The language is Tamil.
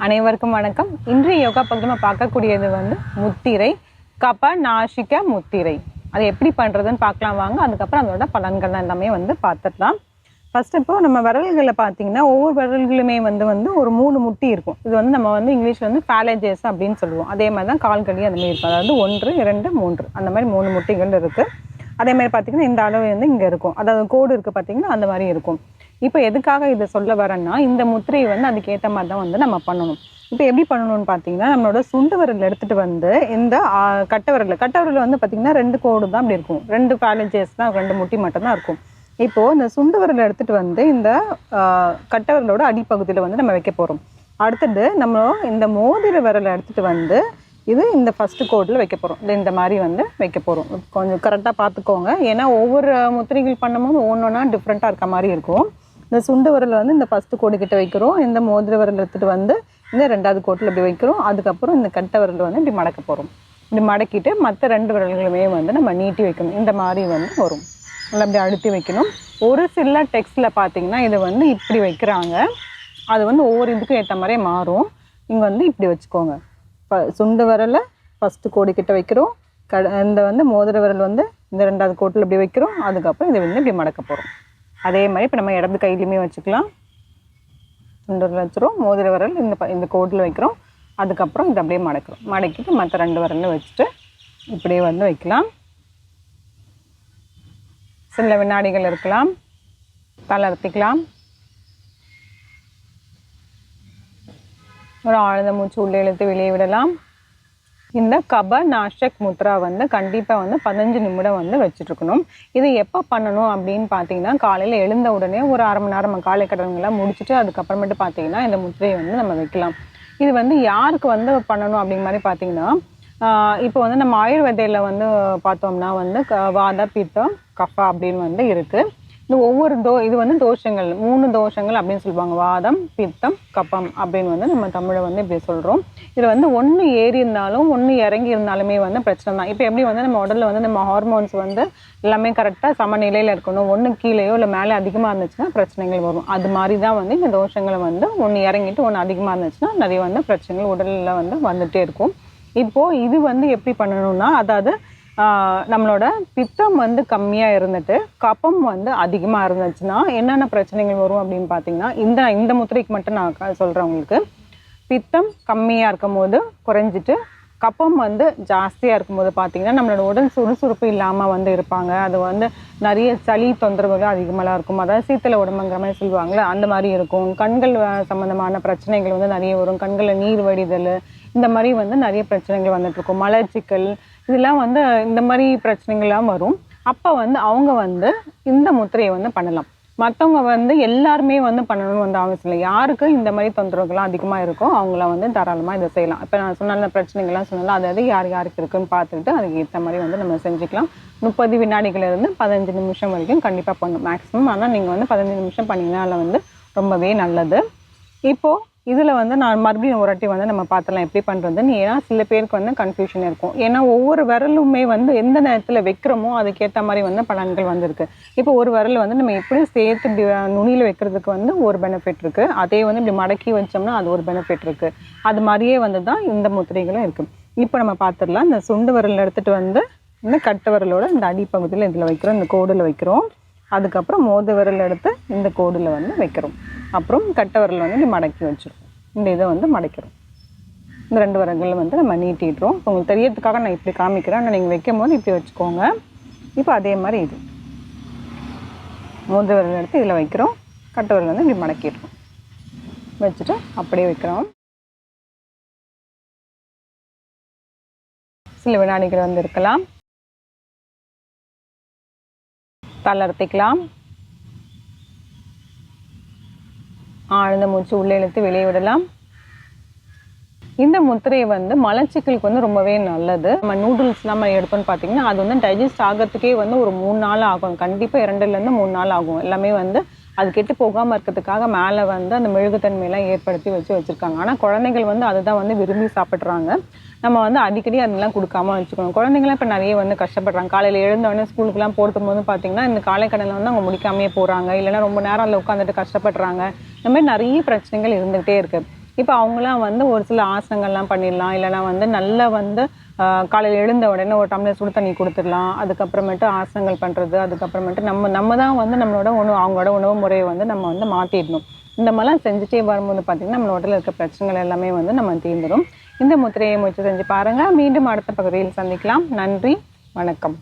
அனைவருக்கும் வணக்கம். இன்றைய யோகா பகுதி நம்ம பார்க்கக்கூடியது முத்திரை, கப நாசிக முத்திரை. அதை எப்படி பண்ணுறதுன்னு பார்க்கலாம் வாங்க. அதுக்கப்புறம் அதோட பலன்கள் எல்லாமே பார்த்துடலாம். ஃபர்ஸ்ட் இப்போ நம்ம விரல்களை பார்த்தீங்கன்னா ஒவ்வொரு விரல்களுமே ஒரு 3 முட்டி இருக்கும். இது நம்ம இங்கிலீஷில் ஃபேலஜஸ் அப்படின்னு சொல்லுவோம். அதே மாதிரி தான் கால்களையும் அந்த மாதிரி இருக்கும். அதாவது 1, 2, 3 அந்த மாதிரி 3 முட்டிகள் இருக்குது. அதே மாதிரி பார்த்தீங்கன்னா இந்த அளவு இங்கே இருக்கும். அதாவது கோடு இருக்குது பார்த்தீங்கன்னா அந்த மாதிரி இருக்கும். இப்போ எதுக்காக இதை சொல்ல வரேன்னா, இந்த முத்திரையை அதுக்கேற்ற மாதிரி தான் நம்ம பண்ணணும். இப்போ எப்படி பண்ணணும்னு பார்த்தீங்கன்னா, நம்மளோட சுண்டு விரல் எடுத்துகிட்டு இந்த கட்டை விரல் பார்த்தீங்கன்னா 2 கோடு தான் அப்படி இருக்கும். 2 பேலஞ்சஸ் தான், 2 முட்டி மட்டும் தான் இருக்கும். இப்போது இந்த சுண்டு விரல் எடுத்துகிட்டு இந்த கட்டை விரலோட அடிப்பகுதியில் நம்ம வைக்க போகிறோம். அடுத்தது நம்ம இந்த மோதிர விரலை எடுத்துகிட்டு இது இந்த ஃபஸ்ட்டு கோடில் வைக்க போகிறோம். இந்த மாதிரி வைக்க போகிறோம். கொஞ்சம் கரெக்டாக பார்த்துக்கோங்க. ஏன்னா ஒவ்வொரு முத்திரைகள் பண்ணும்போது ஒவ்வொன்றா டிஃப்ரெண்ட்டாக இருக்க மாதிரி இருக்கும். இந்த சுண்டு விரல் இந்த ஃபஸ்ட்டு கோடு கிட்ட வைக்கிறோம். இந்த மோதிர விரல் எடுத்துகிட்டு இந்த 2வது கோட்டில் இப்படி வைக்கிறோம். அதுக்கப்புறம் இந்த கட்டை விரல் இப்படி மடக்க போகிறோம். இப்படி மடக்கிட்டு மற்ற 2 விரல்களுமே நம்ம நீட்டி வைக்கணும். இந்த மாதிரி வரும். நல்லா அப்படி அழுத்தி வைக்கணும். ஒரு சில டெக்ஸ்டில் பார்த்தீங்கன்னா இது இப்படி வைக்கிறாங்க. அது ஒவ்வொரு இதுக்கும் ஏற்ற மாதிரியே மாறும். இங்கே இப்படி வச்சுக்கோங்க. சுண்டு விரலை ஃபஸ்ட்டு கோடு கிட்ட வைக்கிறோம். இந்த மோதிர விரல் இந்த 2வது கோட்டில் இப்படி வைக்கிறோம். அதுக்கப்புறம் இதை இப்படி மடக்க போகிறோம். அதே மாதிரி இப்போ நம்ம இடது கையிலையுமே வச்சுக்கலாம். சுண்டு விரல் வச்சுரும், மோதிர விரல் இந்த கோட்டில் வைக்கிறோம். அதுக்கப்புறம் இதை அப்படியே மடக்கிறோம். மடக்கிட்டு மற்ற 2 விரலையும் வச்சுட்டு இப்படியே வைக்கலாம். சில வினாடிகள் இருக்கலாம். தளர்த்திக்கலாம். ஒரு ஆழ்ந்த மூச்சு உள்ளே இழுத்து வெளியே விடலாம். இந்த கப நாசக் முத்ரா கண்டிப்பாக 15 நிமிடம் வச்சுட்ருக்கணும். இது எப்போ பண்ணணும் அப்படின்னு பார்த்தீங்கன்னா, காலையில் எழுந்த உடனே ஒரு அரை மணி நேரம் காலை கடன்கள்லாம் முடிச்சுட்டு அதுக்கப்புறமேட்டு பார்த்தீங்கன்னா இந்த முத்திரையை நம்ம வைக்கலாம். இது யாருக்கு பண்ணணும் அப்படிங்கிற மாதிரி பார்த்தீங்கன்னா, இப்போ நம்ம ஆயுர்வேதையில் பார்த்தோம்னா வாத பித்தம் கஃபா அப்படின்னு இருக்குது. இந்த ஒவ்வொரு இது தோஷங்கள் 3 தோஷங்கள் அப்படின்னு சொல்லுவாங்க. வாதம், பித்தம், கபம் அப்படின்னு நம்ம தமிழை இப்படி சொல்கிறோம். இதில் ஒன்று ஏறி இருந்தாலும் ஒன்று இறங்கி இருந்தாலுமே பிரச்சனை தான். இப்போ எப்படி நம்ம உடலில் நம்ம ஹார்மோன்ஸ் எல்லாமே கரெக்டாக சமநிலையில் இருக்கணும். ஒன்று கீழேயோ இல்லை மேலே அதிகமாக இருந்துச்சுன்னா பிரச்சனைகள் வரும். அது மாதிரி தான் இந்த தோஷங்களை ஒன்று இறங்கிட்டு ஒன்று அதிகமாக இருந்துச்சுன்னா நிறைய பிரச்சனைகள் உடலில் வந்துகிட்டே இருக்கும். இப்போது இது எப்படி பண்ணணும்னா, அதாவது நம்மளோட பித்தம் கம்மியாக இருந்துட்டு கபம் அதிகமாக இருந்துச்சுன்னா என்னென்ன பிரச்சனைகள் வரும் அப்படின்னு பார்த்தீங்கன்னா, இந்த முத்திரைக்கு மட்டும் நான் சொல்கிறேன் உங்களுக்கு. பித்தம் கம்மியாக இருக்கும் போது குறைஞ்சிட்டு கபம் ஜாஸ்தியாக இருக்கும்போது பார்த்தீங்கன்னா நம்மளோட உடல் சுறுசுறுப்பு இல்லாமல் இருப்பாங்க. அது நிறைய சளி தொந்தரவுகள் அதிகமாக இருக்கும். அதாவது சீத்தலை உடம்புங்கிற மாதிரி சொல்லுவாங்களே அந்த மாதிரி இருக்கும். கண்கள் சம்மந்தமான பிரச்சனைகள் நிறைய வரும். கண்களில் நீர் வடிதல் இந்த மாதிரி நிறைய பிரச்சனைகள் வந்துட்டுருக்கும். மலச்சிக்கல் இதெல்லாம் இந்த மாதிரி பிரச்சனைகள்லாம் வரும். அப்போ அவங்க இந்த முத்திரையை பண்ணலாம். மற்றவங்க எல்லாருமே பண்ணணும்னு அவசியம் இல்லை. யாருக்கு இந்த மாதிரி தொந்தரவுகள்லாம் அதிகமாக இருக்கும் அவங்கள தாராளமாக இதை செய்யலாம். இப்போ நான் சொன்ன பிரச்சனைகள்லாம் சொன்னாலும் அதாவது யாருக்கு இருக்குன்னு பார்த்துட்டு அதுக்கு ஏற்ற மாதிரி நம்ம செஞ்சுக்கலாம். 30 வினாடிகளிலிருந்து 15 நிமிஷம் வரைக்கும் கண்டிப்பாக பண்ணணும் மேக்ஸிமம். ஆனால் நீங்கள் 15 நிமிஷம் பண்ணிங்கனால ரொம்பவே நல்லது. இப்போது இதில் நான் மறுபடியும் ஒரு வாட்டி நம்ம பார்த்துலாம் எப்படி பண்ணுறதுன்னு. ஏன்னா சில பேருக்கு கன்ஃபியூஷன் இருக்கும். ஏன்னா ஒவ்வொரு விரலுமே எந்த நேரத்தில் வைக்கிறோமோ அதுக்கேற்ற மாதிரி பலன்கள் இருக்குது. இப்போ ஒரு விரல் நம்ம எப்படி சேர்த்து இப்படி நுனியில் வைக்கிறதுக்கு ஒரு பெனிஃபிட் இருக்குது. அதே இப்படி மடக்கி வச்சோம்னா அது ஒரு பெனிஃபிட் இருக்குது. அது மாதிரியே தான் இந்த முத்திரைகளும் இருக்குது. இப்போ நம்ம பார்த்துடலாம். இந்த சுண்டு விரல் எடுத்துகிட்டு இந்த கட்டை விரலோட இந்த அடிப்பகுதியில் இதில் வைக்கிறோம். இந்த கோடில் வைக்கிறோம். அதுக்கப்புறம் மோதிர விரல் எடுத்து இந்த கோடில் வைக்கிறோம். அப்புறம் கட்டை விரல் இப்படி மடக்கி வச்சிருக்கோம். இந்த இதை மடக்கிறோம். இந்த 2 விரல்கள் நம்ம நீட்டிடுறோம். உங்களுக்கு தெரியறதுக்காக நான் இப்படி காமிக்கிறேன். ஆனால் நீங்கள் வைக்கும் போது இப்படி வச்சுக்கோங்க. இப்போ அதே மாதிரி இது மோதிர விரல் எடுத்து இதில் வைக்கிறோம். கட்டை விரல் இப்படி மடக்கிடுறோம். வச்சுட்டு அப்படியே வைக்கிறோம். சில வினாடிகள் இருக்கலாம். தளர்த்திக்கலாம். ஆழ்ந்த மூச்சு உள்ளே இழுத்து வெளியே விடலாம். இந்த முத்திரையை மலச்சிக்கலுக்கு ரொம்பவே நல்லது. நம்ம நூடுல்ஸ்லாம் நம்ம எடுத்தோன்னு பார்த்தீங்கன்னா அது டைஜஸ்ட் ஆகிறதுக்கே ஒரு 3 நாள் ஆகும். கண்டிப்பாக 2லேருந்து 3 நாள் ஆகும். எல்லாமே அது கெட்டு போகாமல் இருக்கிறதுக்காக மேலே அந்த மெழுகுத்தன்மையெல்லாம் ஏற்படுத்தி வச்சுருக்காங்க. ஆனால் குழந்தைகள் அதுதான் விரும்பி சாப்பிட்றாங்க. நம்ம அடிக்கடி அதெல்லாம் கொடுக்காம வச்சுக்கணும். குழந்தைங்களாம் இப்போ நிறைய கஷ்டப்படுறாங்க. காலையில் எழுந்தோடனே ஸ்கூலுக்குலாம் போகிறது போது பார்த்தீங்கன்னா இந்த காலைக்கடனில் அவங்க முடிக்காமையே போகிறாங்க. இல்லைன்னா ரொம்ப நேரம் அதில் உட்காந்துட்டு கஷ்டப்படுறாங்க. இந்த மாதிரி நிறைய பிரச்சனைகள் இருந்துகிட்டே இருக்குது. இப்போ அவங்களாம் வந்து ஒரு சில ஆசனங்கள்லாம் பண்ணிடலாம். இல்லைனா வந்து நல்லா வந்து காலையில் எழுந்த உடனே ஒரு டம்ளர் சுடு தண்ணி கொடுத்துடலாம். அதுக்கப்புறமேட்டு ஆசனங்கள் பண்ணுறது, அதுக்கப்புறமேட்டு நம்ம தான் வந்து நம்மளோட அவங்களோட உணவு முறையை வந்து நம்ம வந்து மாற்றிடணும். இந்த மாதிரிலாம் செஞ்சுட்டே வரும்போது பார்த்திங்கன்னா நம்ம உடலில் இருக்க பிரச்சனைகள் எல்லாமே வந்து நம்ம தீர்ந்துடும். இந்த முத்திரையை முயற்சி செஞ்சு பாருங்கள். மீண்டும் அடுத்த பகுதியில் சந்திக்கலாம். நன்றி, வணக்கம்.